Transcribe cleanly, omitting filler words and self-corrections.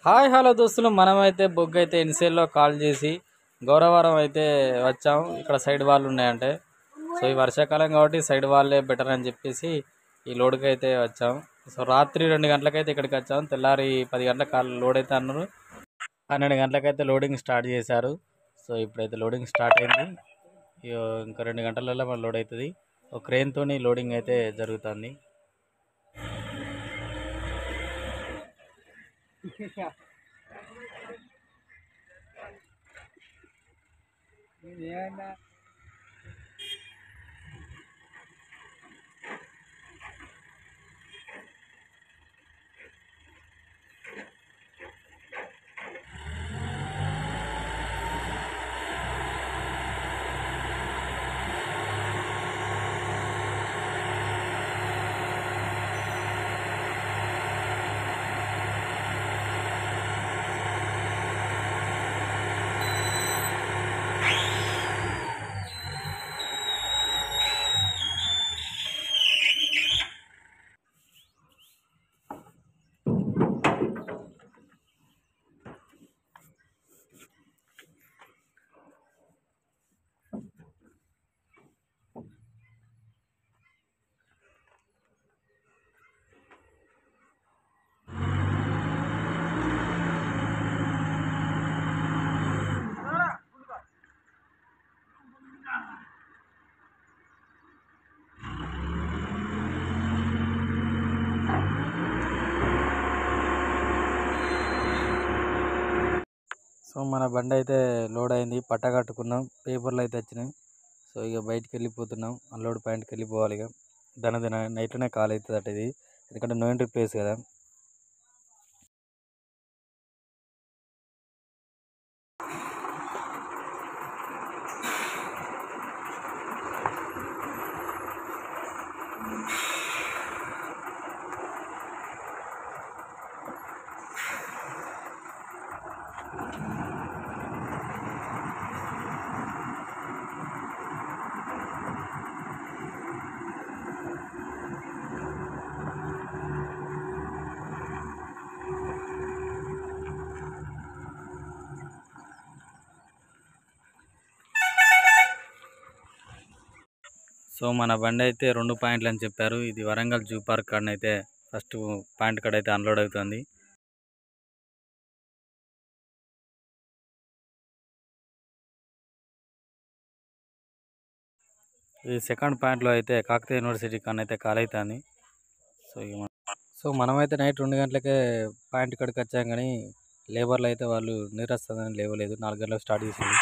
Hi hello దోస్తులు, మనమైతే బొగ్గు అయితే ఇన్సేల్లో కాల్ చేసి గౌరవరం అయితే వచ్చాము. ఇక్కడ సైడ్ వాళ్ళు ఉన్నాయంటే, సో ఈ వర్షాకాలం కాబట్టి సైడ్ వాళ్ళే బెటర్ అని చెప్పేసి ఈ లోడ్కి అయితే వచ్చాము. సో రాత్రి 2 గంటలకైతే ఇక్కడికి వచ్చాము. తెల్లారి 10 గంటల కాల్ లోడ్ అయితే అన్నారు. 12 గంటలకైతే లోడింగ్ స్టార్ట్ చేశారు. సో ఇప్పుడైతే లోడింగ్ స్టార్ట్ అయింది. ఇంకా 2 గంటలలో మన లోడ్ అవుతుంది. ఒక క్రేన్తోని లోడింగ్ అయితే జరుగుతుంది. సో మన బండి అయితే లోడ్ అయింది, పట్ట కట్టుకున్నాం, పేపర్లు అయితే వచ్చినాయి. సో ఇక బయటికి వెళ్ళిపోతున్నాం, అన్లోడ్ పాయింట్కి వెళ్ళిపోవాలి. ఇక దాని నైట్లోనే కాల్ అవుతుంది అట ఇది, ఎందుకంటే నో ఎంట్రీ ప్లేస్ కదా. సో మన బండి అయితే 2 పాయింట్లు అని చెప్పారు. ఇది వరంగల్ జూ పార్క్ కాడ అయితే ఫస్ట్ పాయింట్ కాడ అయితే అన్లోడ్ అవుతుంది. ఈ సెకండ్ పాయింట్లో అయితే కాకతీయ యూనివర్సిటీ కాడ అయితే కాల్ అవుతుంది. సో మనమైతే నైట్ 2 గంటలకే పాయింట్ కాడికి వచ్చాం, కానీ లేబర్లు అయితే వాళ్ళు నీరస్తుందని లేవలేదు. 4 గంటలకు స్టార్ట్ చేసింది.